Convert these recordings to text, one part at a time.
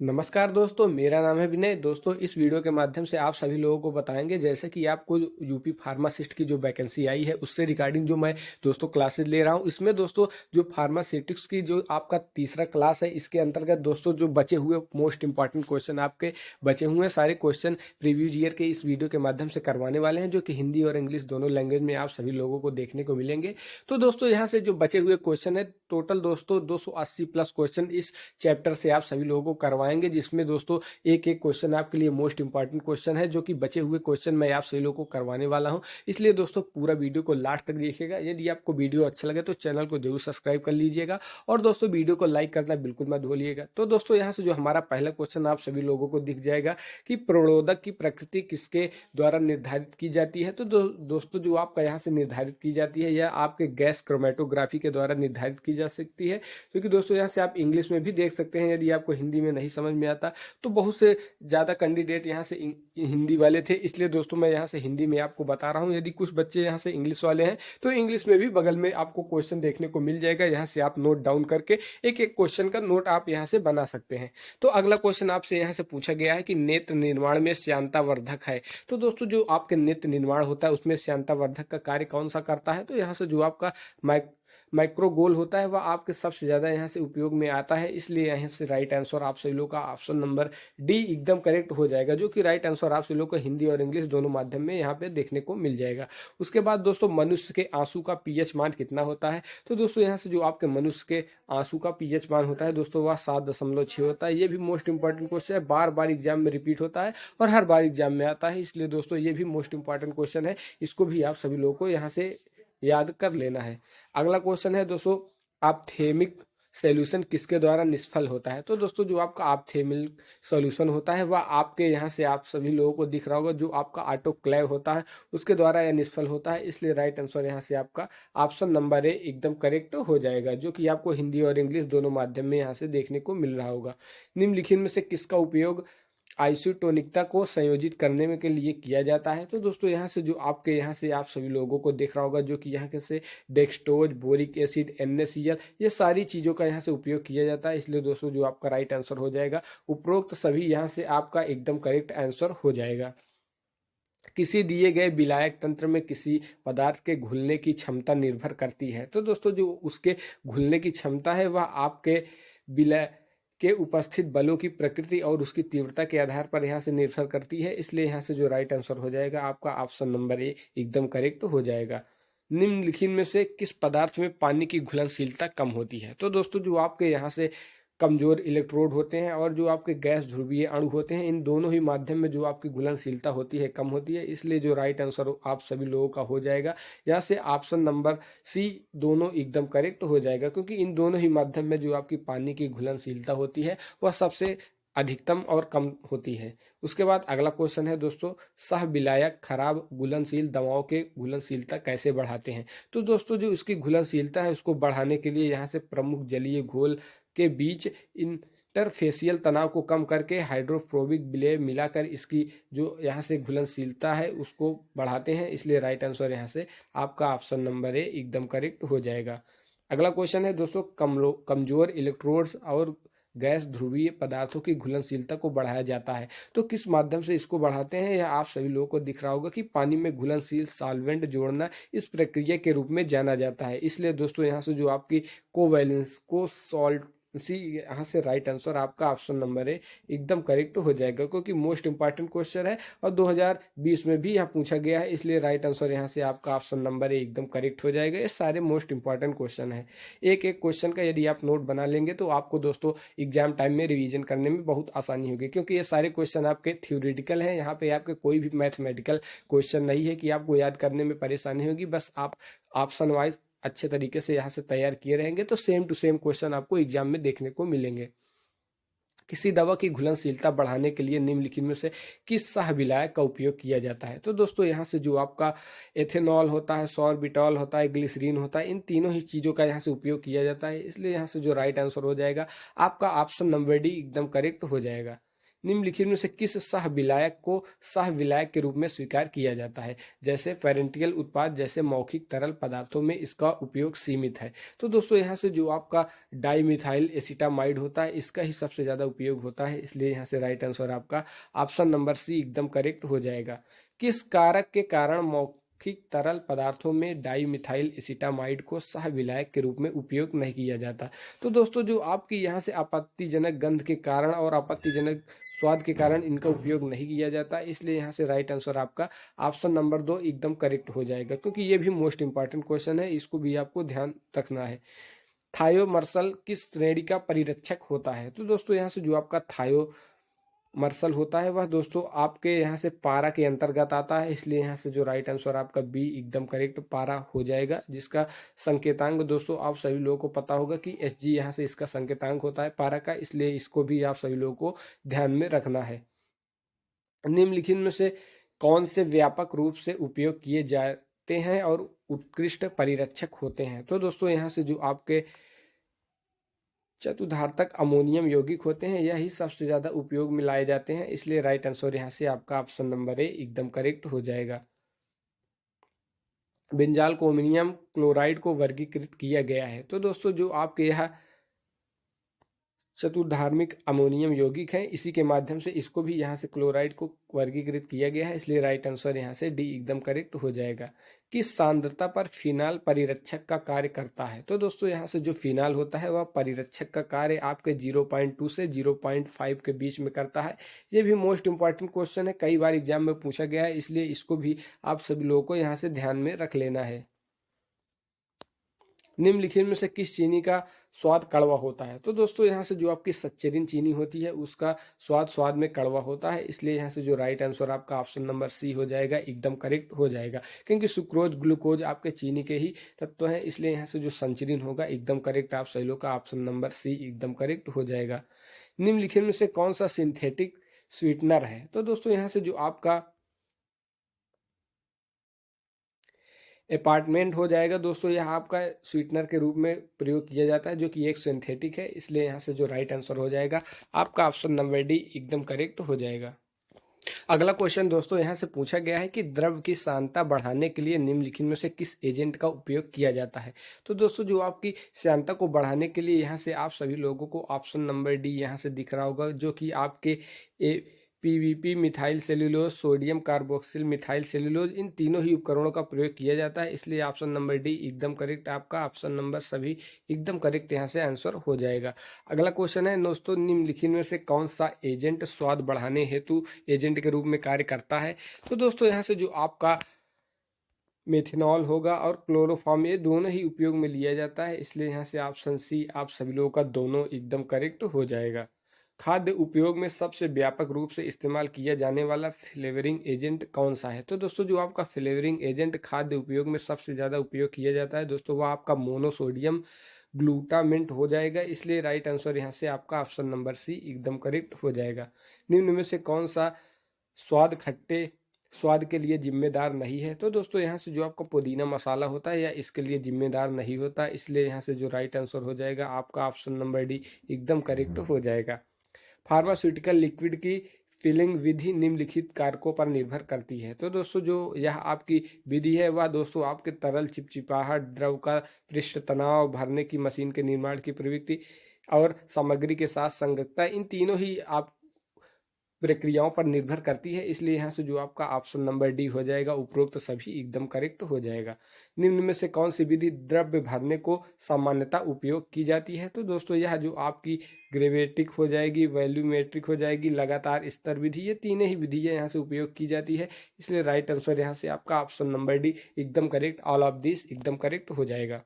नमस्कार दोस्तों, मेरा नाम है विनय। दोस्तों, इस वीडियो के माध्यम से आप सभी लोगों को बताएँगे जैसे कि आपको यूपी फार्मासिस्ट की जो वैकेंसी आई है, उससे रिगार्डिंग जो मैं दोस्तों क्लासेस ले रहा हूँ। इसमें दोस्तों जो फार्मास्यूटिक्स की जो आपका तीसरा क्लास है, इसके अंतर्गत दोस्तों जो बचे हुए मोस्ट इम्पॉर्टेंट क्वेश्चन आपके बचे हुए हैं, सारे क्वेश्चन प्रीवियस ईयर के इस वीडियो के माध्यम से करवाने वाले हैं, जो कि हिंदी और इंग्लिश दोनों लैंग्वेज में आप सभी लोगों को देखने को मिलेंगे। तो दोस्तों यहाँ से जो बचे हुए क्वेश्चन है, टोटल दोस्तों 280 प्लस क्वेश्चन इस चैप्टर से आप सभी लोगों को करवाएंगे, जिसमें दोस्तों एक एक क्वेश्चन आपके लिए मोस्ट इंपॉर्टेंट क्वेश्चन है, जो कि बचे हुए क्वेश्चन मैं आप सभी लोगों को करवाने वाला हूं। इसलिए दोस्तों पूरा वीडियो को लास्ट तक देखिएगा। यदि आपको वीडियो अच्छा लगे तो चैनल को जरूर सब्सक्राइब कर लीजिएगा और दोस्तों वीडियो को लाइक करना बिल्कुल मत भूलिएगा। तो दोस्तों यहाँ से जो हमारा पहला क्वेश्चन आप सभी लोगों को दिख जाएगा कि प्रणोदक की प्रकृति किसके द्वारा निर्धारित की जाती है। तो दोस्तों जो आपका यहाँ से निर्धारित की जाती है, यह आपके गैस क्रोमेटोग्राफी के द्वारा निर्धारित की जा सकती है। क्योंकि दोस्तों यहाँ से आप इंग्लिश में भी देख सकते हैं, यदि आपको हिंदी में नहीं समझ में आता तो बहुत से ज़्यादा कैंडिडेट यहाँ से हिंदी वाले थे, इसलिए दोस्तों मैं यहाँ से हिंदी में आपको बता रहा हूँ। यदि कुछ बच्चे यहाँ से इंग्लिश वाले हैं तो इंग्लिश में भी बगल में आपको क्वेश्चन देखने को मिल जाएगा, यहाँ से आप नोट डाउन करके एक एक क्वेश्चन का नोट आप यहाँ से बना सकते हैं। तो अगला क्वेश्चन आपसे यहाँ से पूछा गया है कि नेत्र निर्माण में श्यानतावर्धक है। तो दोस्तों जो आपके नेत्र निर्माण होता है उसमें श्यानतावर्धक का कार्य कौन सा करता है। तो यहाँ से जो आपका माइक्रोगोल होता है वह आपके सबसे ज़्यादा यहाँ से उपयोग में आता है, इसलिए यहाँ से राइट आंसर आप सभी लोग का ऑप्शन नंबर डी एकदम करेक्ट हो जाएगा, जो कि राइट आंसर आप सभी लोग को हिंदी और इंग्लिश दोनों माध्यम में यहाँ पे देखने को मिल जाएगा। उसके बाद दोस्तों मनुष्य के आंसू का पीएच मान कितना होता है। तो दोस्तों यहाँ से जो आपके मनुष्य के आंसू का पीएच मान होता है दोस्तों वह 7.6 होता है। ये भी मोस्ट इंपॉर्टेंट क्वेश्चन है, बार बार एग्जाम में रिपीट होता है और हर बार एग्जाम में आता है, इसलिए दोस्तों ये भी मोस्ट इंपॉर्टेंट क्वेश्चन है। इसको भी आप सभी लोगों को यहाँ से याद कर लेना है। अगला क्वेश्चन है दोस्तों, आप्थेमिक सॉल्यूशन किसके द्वारा निष्फल होता है। तो दोस्तों जो आपका आप्थेमिक सॉल्यूशन होता है वह आपके यहाँ से आप सभी लोगों को दिख रहा होगा, जो आपका ऑटोक्लेव होता है उसके द्वारा यह निष्फल होता है, इसलिए राइट आंसर यहाँ से आपका ऑप्शन नंबर ए एकदम करेक्ट हो जाएगा, जो कि आपको हिंदी और इंग्लिश दोनों माध्यम में यहाँ से देखने को मिल रहा होगा। निम्नलिखित में से किसका उपयोग आइसोटोनिकता को संयोजित करने में के लिए किया जाता है। तो दोस्तों यहाँ से जो आपके यहाँ से आप सभी लोगों को दिख रहा होगा, जो कि यहाँ के से डेक्सटोज, बोरिक एसिड, NaCl, ये सारी चीज़ों का यहाँ से उपयोग किया जाता है, इसलिए दोस्तों जो आपका राइट आंसर हो जाएगा उपरोक्त सभी यहाँ से आपका एकदम करेक्ट आंसर हो जाएगा। किसी दिए गए विलायक तंत्र में किसी पदार्थ के घुलने की क्षमता निर्भर करती है। तो दोस्तों जो उसके घुलने की क्षमता है वह आपके विलय के उपस्थित बलों की प्रकृति और उसकी तीव्रता के आधार पर यहाँ से निर्भर करती है, इसलिए यहाँ से जो राइट आंसर हो जाएगा आपका ऑप्शन नंबर ए एकदम करेक्ट हो जाएगा। निम्नलिखित में से किस पदार्थ में पानी की घुलनशीलता कम होती है। तो दोस्तों जो आपके यहाँ से कमजोर इलेक्ट्रोड होते हैं और जो आपके गैस ध्रुवीय अणु होते हैं, इन दोनों ही माध्यम में जो आपकी घुलनशीलता होती है कम होती है, इसलिए जो राइट आंसर आप सभी लोगों का हो जाएगा यहाँ से ऑप्शन नंबर सी दोनों एकदम करेक्ट हो जाएगा, क्योंकि इन दोनों ही माध्यम में जो आपकी पानी की घुलनशीलता होती है वह सबसे अधिकतम और कम होती है। उसके बाद अगला क्वेश्चन है दोस्तों, सह विलायक खराब घुलनशील दवाओं के घुलनशीलता कैसे बढ़ाते हैं। तो दोस्तों जो इसकी घुलनशीलता है उसको बढ़ाने के लिए यहाँ से प्रमुख जलीय घोल के बीच इंटरफेसियल तनाव को कम करके हाइड्रोफोबिक विलय मिलाकर इसकी जो यहाँ से घुलनशीलता है उसको बढ़ाते हैं, इसलिए राइट आंसर यहाँ से आपका ऑप्शन नंबर ए एकदम करेक्ट हो जाएगा। अगला क्वेश्चन है दोस्तों, कमजोर इलेक्ट्रोड्स और गैस ध्रुवीय पदार्थों की घुलनशीलता को बढ़ाया जाता है। तो किस माध्यम से इसको बढ़ाते हैं, यह आप सभी लोगों को दिख रहा होगा कि पानी में घुलनशील सॉल्वेंट जोड़ना इस प्रक्रिया के रूप में जाना जाता है, इसलिए दोस्तों यहाँ से जो आपकी कोवैलेंस को सॉल्ट इसी यहाँ से राइट आंसर आपका ऑप्शन नंबर है एकदम करेक्ट हो जाएगा, क्योंकि मोस्ट इंपॉर्टेंट क्वेश्चन है और 2020 में भी यह पूछा गया है, इसलिए राइट आंसर यहाँ से आपका ऑप्शन नंबर है एकदम करेक्ट हो जाएगा। ये सारे मोस्ट इंपॉर्टेंट क्वेश्चन है, एक एक क्वेश्चन का यदि आप नोट बना लेंगे तो आपको दोस्तों एग्जाम टाइम में रिवीजन करने में बहुत आसानी होगी, क्योंकि ये सारे क्वेश्चन आपके थ्योरेटिकल हैं। यहाँ पे आपके कोई भी मैथमेटिकल क्वेश्चन नहीं है कि आपको याद करने में परेशानी होगी, बस आप ऑप्शन वाइज अच्छे तरीके से यहाँ से तैयार किए रहेंगे तो सेम टू सेम क्वेश्चन आपको एग्जाम में देखने को मिलेंगे। किसी दवा की घुलनशीलता बढ़ाने के लिए निम्नलिखित में से किस सह विलायक का उपयोग किया जाता है। तो दोस्तों यहाँ से जो आपका एथेनॉल होता है, सॉर्बिटॉल होता है, ग्लिसरीन होता है, इन तीनों ही चीज़ों का यहाँ से उपयोग किया जाता है, इसलिए यहाँ से जो राइट आंसर हो जाएगा आपका ऑप्शन नंबर डी एकदम करेक्ट हो जाएगा। निम्नलिखित में से किस सह विलायक को सह विलायक के रूप में स्वीकार किया जाता है? जैसे पेरेंटियल उत्पाद जैसे मौखिक तरल पदार्थों में इसका उपयोग सीमित है। तो दोस्तों यहाँ से जो आपका डाइमिथाइल एसिटामाइड होता है इसका ही सबसे ज़्यादा उपयोग होता है, इसलिए यहाँ से राइट आंसर आपका ऑप्शन नंबर सी एकदम करेक्ट हो जाएगा। किस कारक के कारण मौखिक तरल पदार्थों में डाइमिथाइल एसिटामाइड को सह विलायक के रूप में उपयोग नहीं किया जाता? तो दोस्तों जो आपकी यहाँ से आपत्तिजनक गंध के कारण और आपत्तिजनक स्वाद के कारण इनका उपयोग नहीं किया जाता, इसलिए यहाँ से राइट आंसर आपका ऑप्शन नंबर 2 एकदम करेक्ट हो जाएगा, क्योंकि ये भी मोस्ट इंपॉर्टेंट क्वेश्चन है, इसको भी आपको ध्यान रखना है। थायोमर्सल किस श्रेणी का परिरक्षक होता है? तो दोस्तों यहाँ से जो आपका थायोमर्सल होता है वह दोस्तों आपके यहाँ से पारा के अंतर्गत आता है, इसलिए यहाँ से जो राइट आंसर आपका बी एकदम करेक्ट पारा हो जाएगा, जिसका संकेतांक दोस्तों आप सभी लोगों को पता होगा कि Hg यहाँ से इसका संकेतांक होता है पारा का, इसलिए इसको भी आप सभी लोगों को ध्यान में रखना है। निम्नलिखित में से कौन से व्यापक रूप से उपयोग किए जाते हैं और उत्कृष्ट परिरक्षक होते हैं? तो दोस्तों यहाँ से जो आपके चतुर्धार्तक अमोनियम यौगिक होते हैं यही सबसे ज़्यादा उपयोग में लाए जाते हैं, इसलिए राइट आंसर यहाँ से आपका ऑप्शन नंबर ए एकदम करेक्ट हो जाएगा। बेंजाल को अमोनियम क्लोराइड को वर्गीकृत किया गया है। तो दोस्तों जो आपके यहाँ चतुर्धार्मिक अमोनियम यौगिक है इसी के माध्यम से इसको भी यहाँ से क्लोराइड को वर्गीकृत किया गया है, इसलिए राइट आंसर यहाँ से डी एकदम करेक्ट हो जाएगा। किस सांद्रता पर फिनाल परिरक्षक का कार्य करता है? तो दोस्तों यहाँ से जो फिनाल होता है वह परिरक्षक का कार्य आपके 0.2 से 0.5 के बीच में करता है। ये भी मोस्ट इंपॉर्टेंट क्वेश्चन है, कई बार एग्जाम में पूछा गया है, इसलिए इसको भी आप सभी लोगों को यहाँ से ध्यान में रख लेना है। निम्नलिखित में से किस चीनी का स्वाद कड़वा होता है? तो दोस्तों यहाँ से जो आपकी सच्चरिन चीनी होती है उसका स्वाद में कड़वा होता है, इसलिए यहाँ से जो राइट आंसर आपका ऑप्शन नंबर सी हो जाएगा एकदम करेक्ट हो जाएगा, क्योंकि सुक्रोज ग्लूकोज आपके चीनी के ही तत्व हैं, इसलिए यहाँ से जो संचरिन होगा एकदम करेक्ट आप सही लोग का ऑप्शन नंबर सी एकदम करेक्ट हो जाएगा। निम्नलिखित में से कौन सा सिंथेटिक स्वीटनर है? तो दोस्तों यहाँ से जो आपका अपार्टमेंट हो जाएगा दोस्तों, यह आपका स्वीटनर के रूप में प्रयोग किया जाता है जो कि एक सिंथेटिक है, इसलिए यहाँ से जो राइट आंसर हो जाएगा आपका ऑप्शन नंबर डी एकदम करेक्ट हो जाएगा। अगला क्वेश्चन दोस्तों यहाँ से पूछा गया है कि द्रव की सांद्रता बढ़ाने के लिए निम्नलिखित में से किस एजेंट का उपयोग किया जाता है? तो दोस्तों जो आपकी सांद्रता को बढ़ाने के लिए यहाँ से आप सभी लोगों को ऑप्शन नंबर डी यहाँ से दिख रहा होगा, जो कि आपके PVP methyl cellulose sodium carboxyl methyl cellulose इन तीनों ही उपकरणों का प्रयोग किया जाता है, इसलिए ऑप्शन नंबर डी एकदम करेक्ट आपका ऑप्शन नंबर सभी एकदम करेक्ट यहाँ से आंसर हो जाएगा। अगला क्वेश्चन है दोस्तों निम्नलिखित में से कौन सा एजेंट स्वाद बढ़ाने हेतु एजेंट के रूप में कार्य करता है? तो दोस्तों यहाँ से जो आपका मेथनॉल होगा और क्लोरोफॉर्म ये दोनों ही उपयोग में लिया जाता है, इसलिए यहाँ से ऑप्शन सी आप सभी लोगों का दोनों एकदम करेक्ट हो जाएगा। खाद्य उपयोग में सबसे व्यापक रूप से इस्तेमाल किया जाने वाला फ्लेवरिंग एजेंट कौन सा है? तो दोस्तों जो आपका फ्लेवरिंग एजेंट खाद्य उपयोग में सबसे ज़्यादा उपयोग किया जाता है दोस्तों वह आपका मोनोसोडियम ग्लूटामेंट हो जाएगा, इसलिए राइट आंसर यहाँ से आपका ऑप्शन नंबर सी एकदम करेक्ट हो जाएगा। निम्न में से कौन सा स्वाद खट्टे स्वाद के लिए जिम्मेदार नहीं है? तो दोस्तों यहाँ से जो आपका पुदीना मसाला होता है या इसके लिए जिम्मेदार नहीं होता, इसलिए यहाँ से जो राइट आंसर हो जाएगा आपका ऑप्शन नंबर डी एकदम करेक्ट हो जाएगा। फार्मास्यूटिकल लिक्विड की फिलिंग विधि निम्नलिखित कारकों पर निर्भर करती है? तो दोस्तों जो यह आपकी विधि है वह दोस्तों आपके तरल चिपचिपाहट द्रव का पृष्ठ तनाव भरने की मशीन के निर्माण की प्रवृत्ति और सामग्री के साथ संगतता इन तीनों ही आप प्रक्रियाओं पर निर्भर करती है, इसलिए यहाँ से जो आपका ऑप्शन नंबर डी हो जाएगा उपरोक्त सभी एकदम करेक्ट हो जाएगा। निम्न में से कौन सी विधि द्रव्य भरने को सामान्यतः उपयोग की जाती है? तो दोस्तों यह जो आपकी ग्रेविमेट्रिक हो जाएगी, वॉल्यूमेट्रिक हो जाएगी, लगातार स्तर विधि, ये तीनों ही विधियाँ यहाँ से उपयोग की जाती है, इसलिए राइट आंसर यहाँ से आपका ऑप्शन नंबर डी एकदम करेक्ट ऑल ऑफ दिस एकदम करेक्ट हो जाएगा।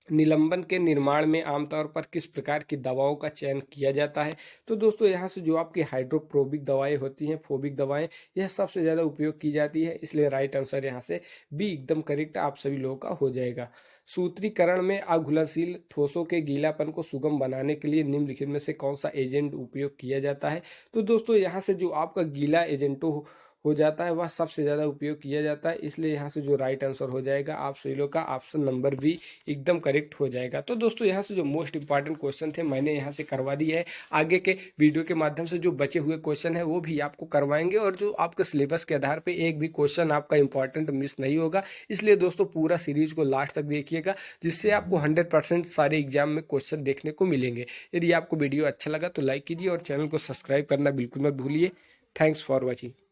निलंबन के निर्माण में आमतौर पर किस प्रकार की दवाओं का चयन किया जाता है? तो दोस्तों यहाँ से जो आपकी हाइड्रोप्रोबिक दवाएं होती हैं, फोबिक दवाएं, यह सबसे ज़्यादा उपयोग की जाती है, इसलिए राइट आंसर यहाँ से बी एकदम करेक्ट आप सभी लोगों का हो जाएगा। सूत्रीकरण में अघुलनशील ठोसों के गीलापन को सुगम बनाने के लिए निम्नलिखित में से कौन सा एजेंट उपयोग किया जाता है? तो दोस्तों यहाँ से जो आपका गीला एजेंटो हो जाता है वह सबसे ज़्यादा उपयोग किया जाता है। इसलिए यहाँ से जो राइट आंसर हो जाएगा आप सभी लोग का ऑप्शन नंबर बी एकदम करेक्ट हो जाएगा। तो दोस्तों यहाँ से जो मोस्ट इंपॉर्टेंट क्वेश्चन थे मैंने यहाँ से करवा दिया है। आगे के वीडियो के माध्यम से जो बचे हुए क्वेश्चन है वो भी आपको करवाएंगे और जो आपके सिलेबस के आधार पे एक भी क्वेश्चन आपका इंपॉर्टेंट मिस नहीं होगा। इसलिए दोस्तों पूरा सीरीज को लास्ट तक देखिएगा, जिससे आपको 100% सारे एग्जाम में क्वेश्चन देखने को मिलेंगे। यदि आपको वीडियो अच्छा लगा तो लाइक कीजिए और चैनल को सब्सक्राइब करना बिल्कुल मत भूलिए। Thanks for watching.